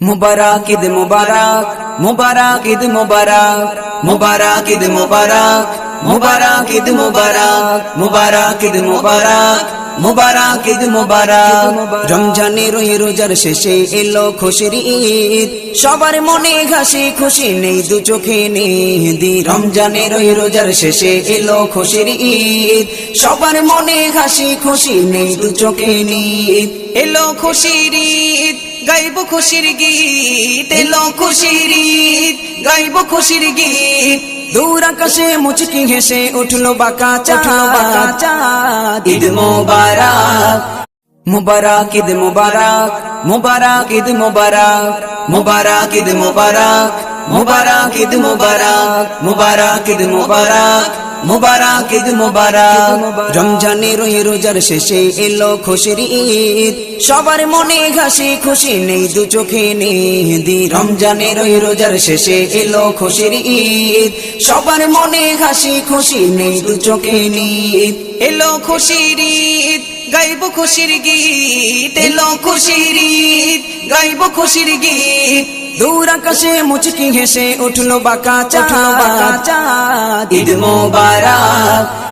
মুবারক ঈদ মুবারক, মুবারক ঈদ মুবারক, মুবারক ঈদ মুবারক, মুবারক ঈদ মুবারক, মুবারক ঈদ মুবারক, মুবারক ঈদ মুবারক। রমজানের ওই রোজার শেষে এলো খুশির ঈদ, সবার মনে হাসি খুশি নেই দু চোখে নেই। রমজানের ওই রোজার শেষে এলো খুশির ঈদ, সবার মনে হাসি খুশি নেই দু চোখে নেই। এলো খুশির ঈদ, গাইব খুশির গীত, এলো খুশির ঈদ, গাইব খুশির গীত। দূর আকাশে মুচকি হেসে উঠলো বাঁকা চাঁদ। ঈদ মোবারক, মুবারক ঈদ মুবারক, মুবারক ঈদ মুবারক, মুবারক ঈদ মুবারক, মুবারক ঈদ মুবারক, মুবারক ঈদ মুবারক, মুবারক ঈদ মুবারক। রমজানের ওই রোজার শেষে এলো খুশির ঈদ, সবার মনে হাসি খুশি নেই দু চোখে নেই। রমজানের ওই রোজার শেষে এলো খুশির ঈদ, সবার মনে হাসি খুশি নেই দু চোখে নেই। এলো খুশির ঈদ, গাইব খুশির গীত, এলো খুশির ঈদ, গাইব খুশির গীত। দূর আকাশে মুচকি হেসে উঠলো বাঁকা চাঁদ। ঈদ মোবারক।